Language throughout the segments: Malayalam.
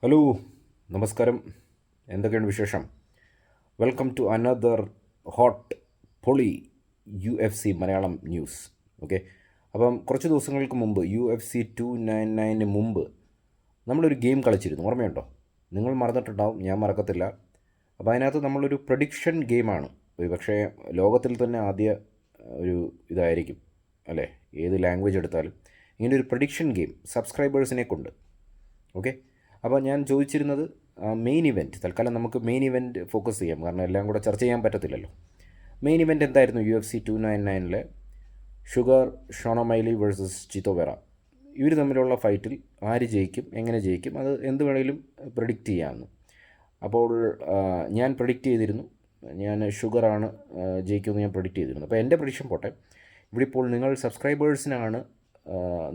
ഹലോ, നമസ്കാരം. എന്തൊക്കെയാണ് വിശേഷം? വെൽക്കം ടു അനദർ ഹോട്ട് പൊളി UFC മലയാളം ന്യൂസ്. ഓക്കെ, അപ്പം കുറച്ച് ദിവസങ്ങൾക്ക് മുമ്പ് UFC 299 മുമ്പ് നമ്മളൊരു ഗെയിം കളിച്ചിരുന്നു, ഓർമ്മയുണ്ടോ? നിങ്ങൾ മറന്നിട്ടുണ്ടാവും, ഞാൻ മറക്കത്തില്ല. അപ്പോൾ അതിനകത്ത് നമ്മളൊരു പ്രഡിക്ഷൻ ഗെയിമാണ്. ഒരു പക്ഷേ ലോകത്തിൽ തന്നെ ആദ്യ ഒരു ഇതായിരിക്കും അല്ലേ, ഏത് ലാംഗ്വേജ് എടുത്താലും ഇങ്ങനെ ഒരു പ്രഡിക്ഷൻ ഗെയിം സബ്സ്ക്രൈബേഴ്സിനെ കൊണ്ട്. ഓക്കെ, അപ്പോൾ ഞാൻ ചോദിച്ചിരുന്നത് മെയിൻ ഇവൻറ്റ്, തൽക്കാലം നമുക്ക് മെയിൻ ഇവൻറ്റ് ഫോക്കസ് ചെയ്യാം, കാരണം എല്ലാം കൂടെ ചർച്ച ചെയ്യാൻ പറ്റത്തില്ലല്ലോ. മെയിൻ ഇവൻറ്റ് എന്തായിരുന്നു? UFC 299 Sugar Sean O'Malley versus Chito Vera. ഇവർ തമ്മിലുള്ള ഫൈറ്റിൽ ആര് ജയിക്കും, എങ്ങനെ ജയിക്കും, അത് എന്ത് വേണമെങ്കിലും പ്രഡിക്റ്റ് ചെയ്യാമെന്ന്. അപ്പോൾ ഞാൻ പ്രഡിക്റ്റ് ചെയ്തിരുന്നു, ഞാൻ ഷുഗറാണ് ജയിക്കുമെന്ന് ഞാൻ പ്രഡിക്റ്റ് ചെയ്തിരുന്നു. അപ്പോൾ എൻ്റെ പ്രഡിക്ഷൻ പോട്ടെ. ഇവിടെ ഇപ്പോൾ നിങ്ങൾ സബ്സ്ക്രൈബേഴ്സിനാണ്,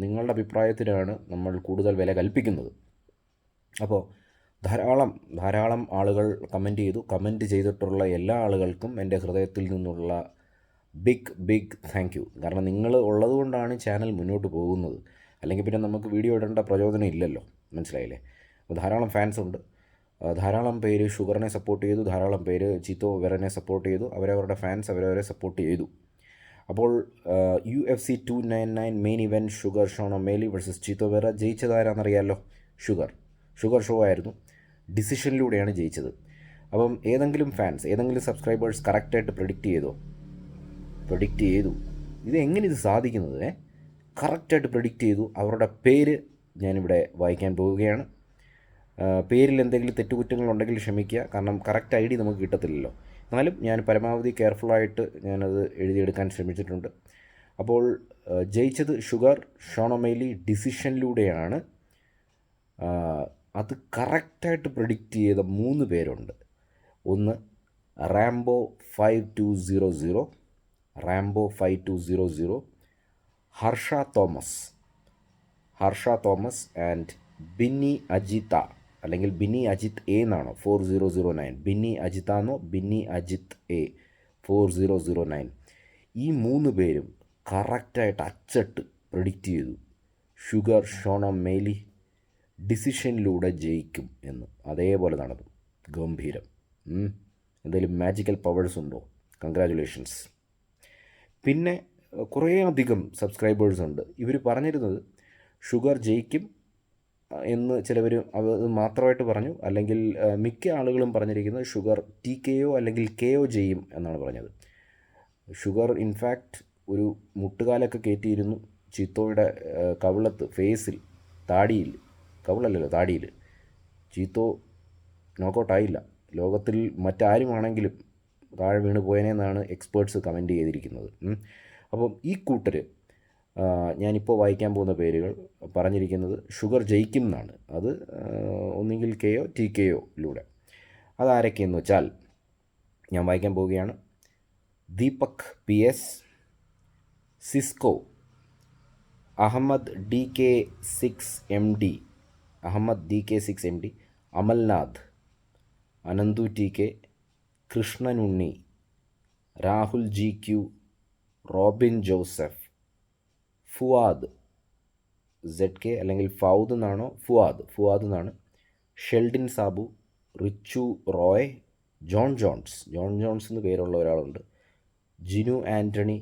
നിങ്ങളുടെ അഭിപ്രായത്തിനാണ് നമ്മൾ കൂടുതൽ വില കൽപ്പിക്കുന്നത്. അപ്പോൾ ധാരാളം ആളുകൾ കമൻറ്റ് ചെയ്തിട്ടുള്ള എല്ലാ ആളുകൾക്കും എൻ്റെ ഹൃദയത്തിൽ നിന്നുള്ള ബിഗ് താങ്ക് യു. കാരണം നിങ്ങൾ ഉള്ളതുകൊണ്ടാണ് ചാനൽ മുന്നോട്ട് പോകുന്നത്. അല്ലെങ്കിൽ പിന്നെ നമുക്ക് വീഡിയോ ഇടേണ്ട പ്രചോദനം ഇല്ലല്ലോ, മനസ്സിലായില്ലേ? അപ്പോൾ ധാരാളം ഫാൻസ് ഉണ്ട്, ധാരാളം പേര് ഷുഗറിനെ സപ്പോർട്ട് ചെയ്തു, ധാരാളം പേര് ചിത്തോ വെറനെ സപ്പോർട്ട് ചെയ്തു. അവരവരുടെ ഫാൻസ് അവരവരെ സപ്പോർട്ട് ചെയ്തു. അപ്പോൾ UFC 299 main event Sugar Sean O'Malley versus Chito Vera. ജയിച്ചതാരാണെന്നറിയാമല്ലോ? ഷുഗർ ഷോ ആയിരുന്നു. ഡിസിഷനിലൂടെയാണ് ജയിച്ചത്. അപ്പം ഏതെങ്കിലും സബ്സ്ക്രൈബേഴ്സ് കറക്റ്റായിട്ട് പ്രഡിക്റ്റ് ചെയ്തു. ഇത് സാധിക്കുന്നത്? കറക്റ്റായിട്ട് പ്രഡിക്റ്റ് ചെയ്തു. അവരുടെ പേര് ഞാനിവിടെ വായിക്കാൻ പോവുകയാണ്. പേരിൽ എന്തെങ്കിലും തെറ്റുകുറ്റങ്ങളുണ്ടെങ്കിൽ ക്ഷമിക്കുക, കാരണം കറക്റ്റ് ID നമുക്ക് കിട്ടത്തില്ലല്ലോ. എന്നാലും ഞാൻ പരമാവധി കെയർഫുള്ളായിട്ട് ഞാനത് എഴുതിയെടുക്കാൻ ശ്രമിച്ചിട്ടുണ്ട്. അപ്പോൾ ജയിച്ചത് ഷുഗർ ഷോണോമൈലി ഡിസിഷനിലൂടെയാണ്. അത് കറക്റ്റായിട്ട് പ്രഡിക്റ്റ് ചെയ്ത 3 പേരുണ്ട്. ഒന്ന് Rambo 5200, Harsha Thomas and Binny Ajith A എന്നാണോ 4009, ബിന്നി അജിത്ത് A 4009. ഈ 3 പേരും കറക്റ്റായിട്ട് അച്ചട്ട് പ്രഡിക്റ്റ് ചെയ്തു ഷുഗർ ഷോണോമൈലി ഡിസിഷനിലൂടെ ജയിക്കും എന്ന്. അതേപോലെ നടന്നു. ഗംഭീരം. എന്തെങ്കിലും മാജിക്കൽ പവേഴ്സ് ഉണ്ടോ? കൺഗ്രാജുലേഷൻസ്. പിന്നെ കുറേയധികം സബ്സ്ക്രൈബേഴ്സ് ഉണ്ട്. ഇവർ പറഞ്ഞിരുന്നത് ഷുഗർ ജയിക്കും എന്ന് ചിലവർ അത് മാത്രമായിട്ട് പറഞ്ഞു. അല്ലെങ്കിൽ മിക്ക ആളുകളും പറഞ്ഞിരിക്കുന്നത് ഷുഗർ TKO അല്ലെങ്കിൽ KO ചെയ്യും എന്നാണ് പറഞ്ഞത്. ഷുഗർ ഇൻഫാക്റ്റ് ഒരു മുട്ടുകാലൊക്കെ കയറ്റിയിരുന്നു ചിത്തോയുടെ കവിളത്ത്, ഫേസിൽ, താടിയിൽ. ചീത്തോ നോക്കൗട്ടായില്ല. ലോകത്തിൽ മറ്റാരുമാണെങ്കിലും താഴെ വീണ് പോയനെന്നാണ് എക്സ്പേർട്സ് കമൻറ്റ് ചെയ്തിരിക്കുന്നത്. അപ്പം ഈ കൂട്ടർ, ഞാനിപ്പോൾ വായിക്കാൻ പോകുന്ന പേരുകൾ പറഞ്ഞിരിക്കുന്നത് ഷുഗർ ജയിക്കും എന്നാണ്. അത് ഒന്നുകിൽ KO TKO. അതാരൊക്കെയെന്ന് വെച്ചാൽ ഞാൻ വായിക്കാൻ പോവുകയാണ്. Deepak PS, Cisco, Ahammed DK6MD, Amalnath, Ananthu TK, Krishnanunni, Rahul GQ, Robin Joseph, Fuad ZK അല്ലെങ്കിൽ ഫൗദ് എന്നാണോ, ഫുവാദ് എന്നാണ്, ഷെൽഡിൻ സാബു, റിച്ചു റോയ്, ജോൺ ജോൺസ് എന്ന് പേരുള്ള ഒരാളുണ്ട്, Jinu Antony,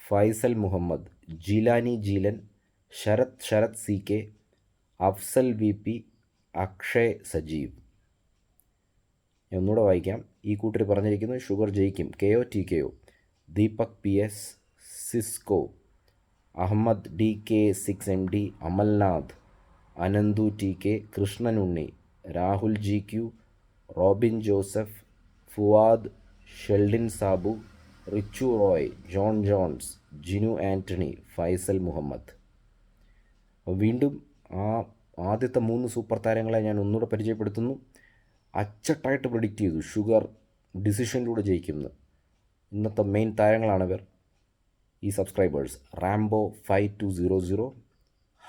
Faisal Muhammad, ജീലൻ, Sarath CK, Afsal VP, Akshay Sajeev. ഒന്നുകൂടെ വായിക്കാം. ഈ കൂട്ടർ പറഞ്ഞിരിക്കുന്നത് ഷുഗർ ജയിക്കും, KO TKO. Deepak PS, Cisco, Ahammed DK6MD, Amalnath, Ananthu TK, Krishnanunni, Rahul GQ, Robin Joseph, Fuad, Sheldin Sabu, Richu Roy, John Jones, Jinu Antony, Faisal Muhammad. വീണ്ടും ആദ്യത്തെ 3 സൂപ്പർ താരങ്ങളെ ഞാൻ ഒന്നുകൂടെ പരിചയപ്പെടുത്തുന്നു. അച്ചട്ടായിട്ട് പ്രഡിക്റ്റ് ചെയ്തു ഷുഗർ ഡിസിഷനിലൂടെ ജയിക്കുന്നത്. ഇന്നത്തെ മെയിൻ താരങ്ങളാണിവർ, ഈ subscribers. Rambo 5200,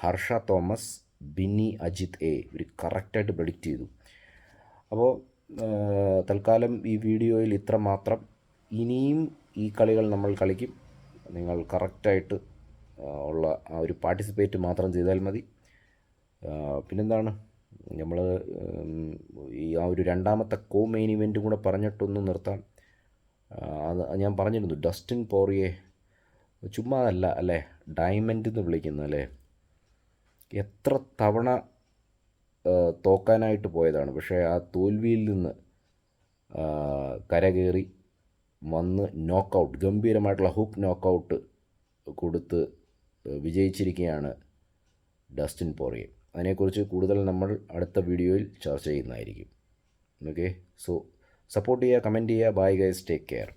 Harsha Thomas, Binny Ajith A. ഇവർ കറക്റ്റായിട്ട് പ്രഡിക്റ്റ് ചെയ്തു. അപ്പോൾ തൽക്കാലം ഈ വീഡിയോയിൽ ഇത്ര മാത്രം. ഇനിയും ഈ കളികൾ നമ്മൾ കളിക്കും. നിങ്ങൾ കറക്റ്റായിട്ട് ഉള്ള ആ ഒരു പാർട്ടിസിപ്പേറ്റ് മാത്രം ചെയ്താൽ മതി. പിന്നെന്താണ്, നമ്മൾ ഈ ആ ഒരു രണ്ടാമത്തെ മെയിൻ ഇവൻറ്റും കൂടെ പറഞ്ഞിട്ടൊന്ന് നിർത്താം. അത് ഞാൻ പറഞ്ഞിരുന്നു, ഡസ്റ്റിൻ പോറിയെ ചുമ്മാ അല്ല അല്ലേ, ഡയമണ്ട് എന്ന് വിളിക്കുന്നത് അല്ലേ. എത്ര തവണ തോക്കാനായിട്ട് പോയതാണ്, പക്ഷേ ആ തോൽവിയിൽ നിന്ന് കരകയറി വന്ന് നോക്കൗട്ട്, ഗംഭീരമായിട്ടുള്ള ഹുക്ക് നോക്കൗട്ട് കൊടുത്ത് വിജയിച്ചിരിക്കുകയാണ് ഡസ്റ്റിൻ പോറിയെ. അതിനെക്കുറിച്ച് കൂടുതൽ നമ്മൾ അടുത്ത വീഡിയോയിൽ ചർച്ച ചെയ്യുന്നതായിരിക്കും. ഓക്കെ, സോ സപ്പോർട്ട് ചെയ്യുക, കമൻറ്റ് ചെയ്യുക. Bye guys, take care.